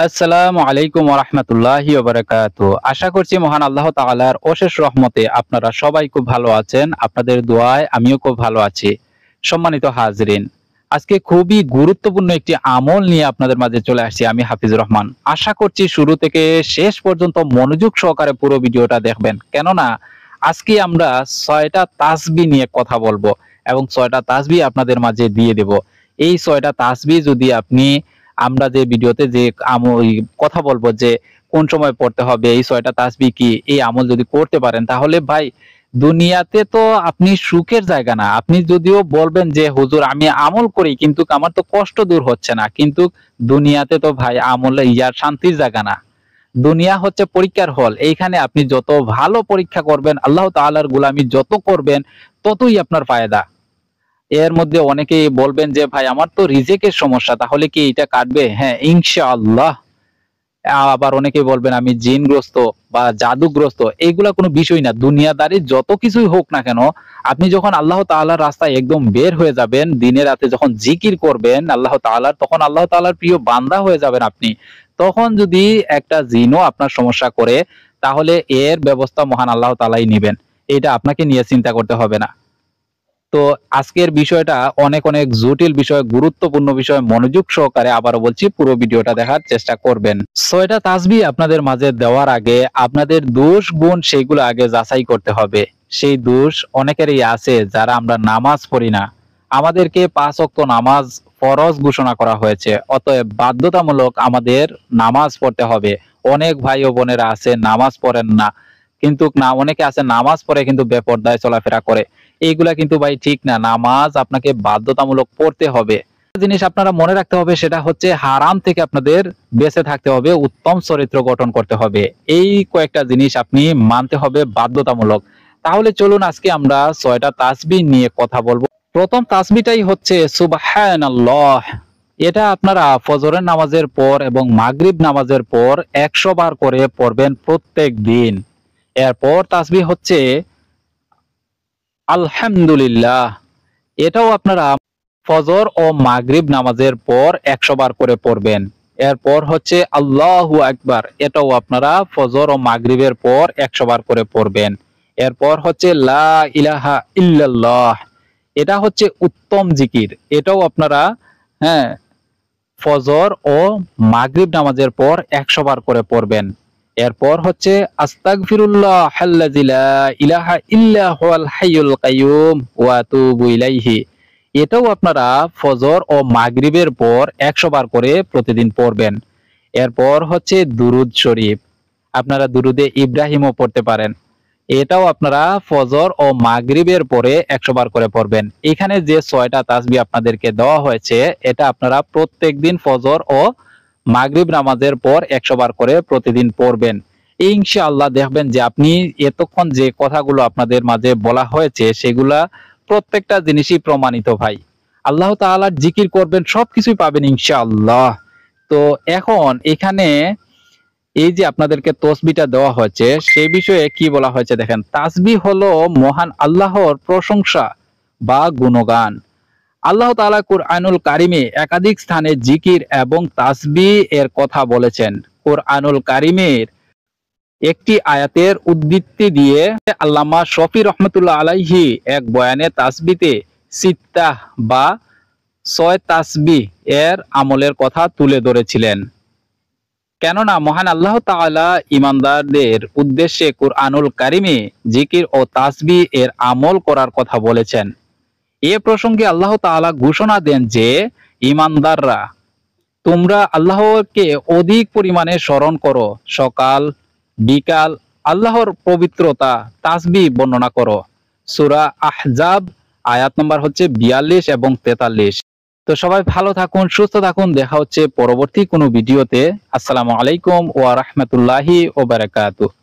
আসসালামু আলাইকুম ওয়া রাহমাতুল্লাহি ওয়া বারাকাতুহু। আশা করছি মহান আল্লাহ তাআলার অশেষ রহমতে আপনারা সবাই খুব ভালো আছেন। আপনাদের দোয়ায় আমিও খুব ভালো আছি। সম্মানিত হাজরিন, আজকে খুবই গুরুত্বপূর্ণ একটি আমল নিয়ে আপনাদের মাঝে চলে আসছি আমি হাফিজুর রহমান। আশা করছি শুরু থেকে শেষ পর্যন্ত মনোযোগ সহকারে পুরো ভিডিওটা দেখবেন। কেননা আজকে আমরা ৬টা তাসবিহ নিয়ে কথা বলবো এবং ৬টা তাসবিহ আপনাদের মাঝে দিয়ে দেব। এই ৬টা তাসবিহ যদি আপনি আমরা যে ভিডিওতে যে কথা বলবো যে কোন সময় পড়তে হবে, এই ৬টা তাসবিহ কি, এই আমল যদি করতে পারেন তাহলে ভাই দুনিয়াতে তো আপনি সুখের জায়গা না। আপনি যদিও বলবেন যে হুজুর আমি আমল করি কিন্তু আমার তো কষ্ট দূর হচ্ছে না, কিন্তু দুনিয়াতে তো ভাই আমল ইয়ার শান্তির জায়গা না। দুনিয়া হচ্ছে পরীক্ষার হল। এইখানে আপনি যত ভালো পরীক্ষা করবেন, আল্লাহ তাআলার গোলামি যত করবেন, ততই আপনার ফায়দা। এর মধ্যে অনেকেই বলবেন যে ভাই আমার তো রিজেকের সমস্যা, তাহলে কি এটা কাটবে? হ্যাঁ, ইনশাআল্লাহ। আবার অনেকেই বলবেন আমি জিনগ্রস্ত বা জাদুগ্রস্ত, এইগুলা কোনো বিষয় না। দুনিয়াদারি যত কিছুই হোক না কেন, আপনি যখন আল্লাহ তাআলার রাস্তায় একদম বের হয়ে যাবেন, দিনে রাতে যখন জিকির করবেন আল্লাহ তাআলার, তখন আল্লাহ তাআলার প্রিয় বান্দা হয়ে যাবেন আপনি। তখন যদি একটা জিনও আপনার সমস্যা করে, তাহলে এর ব্যবস্থা মহান আল্লাহ তাআলাই নিবেন। এটা আপনাকে নিয়ে চিন্তা করতে হবে না। তো আজকের বিষয়টা অনেক অনেক জটিল বিষয়, গুরুত্বপূর্ণ বিষয়। মনোযোগ সহকারে আবারও বলছি পুরো ভিডিওটা দেখার চেষ্টা করবেন। ৬টা তাসবিহ আপনাদের মাঝে দেওয়ার আগে আপনাদের দোষ গুণ সেইগুলো আগে যাচাই করতে হবে। সেই দোষ অনেকেরই আছে, যারা আমরা নামাজ পড়ি না। আমাদেরকে ৫ ওয়াক্ত নামাজ ফরজ ঘোষণা করা হয়েছে, অতএব বাধ্যতামূলক আমাদের নামাজ পড়তে হবে। অনেক ভাই ও বোনেরা আছে নামাজ পড়েন না, কিন্তু না অনেকে আছে নামাজ পড়ে কিন্তু বেপরদায় চলাফেরা করে। এইগুলা কিন্তু ভাই ঠিক না। নামাজ আপনাকে বাধ্যতামূলক পড়তে হবে। জিনিস আপনারা মনে রাখতে হবে, সেটা হচ্ছে হারাম থেকে আপনাদের বেঁচে থাকতে হবে, উত্তম চরিত্র গঠন করতে হবে। এই কয়েকটা জিনিস আপনি মানতে হবে বাধ্যতামূলক। তাহলে চলুন আজকে আমরা ৬টা তাসবিহ নিয়ে কথা বলবো। প্রথম তাসবিহটাই হচ্ছে সুবহানাল্লাহ। এটা আপনারা ফজরের নামাজের পর এবং মাগরিব নামাজের পর ১০০ বার করে পড়বেন প্রত্যেক দিন। এরপর তাসবিহ হচ্ছে আলহামদুলিল্লাহ। এটাও আপনারা ফজর ও মাগরিব নামাজের পর ১০০ বার করে পড়বেন। এরপর হচ্ছে আল্লাহু আকবার। এটাও আপনারা ফজর ও মাগরিবের পর ১০০ বার করে পড়বেন। এরপর হচ্ছে লা ইলাহা ইল্লাল্লাহ। এটা হচ্ছে উত্তম জিকির। এটাও আপনারা হ্যাঁ ফজর ও মাগরিব নামাজের পর ১০০ বার করে পড়বেন। এরপর হচ্ছে আস্তাগফিরুল্লাহ আল্লাযী লা ইলাহা ইল্লা হুয়াল হাইয়ুল কাইয়্যুম ওয়া আতুবু ইলাইহি। এটাও আপনারা ফজর ও মাগরিবের পর ১০০ বার করে প্রতিদিন পড়বেন। এরপর হচ্ছে দুরুদ শরীফ। আপনারা দুরুদে ইব্রাহিমও পড়তে পারেন। এটাও আপনারা ফজর ও মাগরিবের পরে ১০০ বার করে পড়বেন। এখানে যে ৬টা তাসবিহ আপনাদেরকে দেওয়া হয়েছে, এটা আপনারা প্রত্যেকদিন ফজর ও মাগরিব নামাজের পর ১০০ বার করে প্রতিদিন পড়বেন। ইনশাআল্লাহ দেখবেন যে আপনি এতক্ষণ যে কথাগুলো আপনাদের মাঝে বলা হয়েছে, সেগুলা প্রত্যেকটা জিনিসই প্রমাণিত ভাই। আল্লাহ তাআলার জিকির করবেন, সবকিছুই পাবেন ইনশাআল্লাহ। তো এখন এখানে এই যে আপনাদেরকে তসবিহটা দেওয়া হয়েছে, সেই বিষয়ে কি বলা হয়েছে দেখেন। তাসবিহ হলো মহান আল্লাহর প্রশংসা বা গুণগান। আল্লাহ তাআলা কুরআনুল কারিমে একাধিক স্থানে জিকির এবং তাসবিহ এর কথা বলেছেন। কুরআনুল কারিমের একটি আয়াতের উদ্ধৃতি দিয়ে আল্লামা শফি রহমতুল্লাহ আলাইহি এক বয়ানে তাসবিতে সিত্তাহ বা ৬ তাসবিহ এর আমলের কথা তুলে ধরেছিলেন। কেননা মহান আল্লাহ তাআলা ঈমানদারদের উদ্দেশ্যে কুরআনুল কারিমে জিকির ও তাসবিহ এর আমল করার কথা বলেছেন। এ প্রসঙ্গে আল্লাহ তাআলা ঘোষণা দেন যে, ঈমানদাররা তোমরা আল্লাহকে অধিক পরিমাণে স্মরণ করো, সকাল বিকাল আল্লাহর পবিত্রতা তাসবিহ বর্ণনা করো। সূরা আহজাব আয়াত নম্বর হচ্ছে ৪২ এবং ৪৩। তো সবাই ভালো থাকুন, সুস্থ থাকুন। দেখা হচ্ছে পরবর্তী কোনো ভিডিওতে। আসসালামু আলাইকুম ওয়া রাহমাতুল্লাহি ওয়া বারাকাতুহু।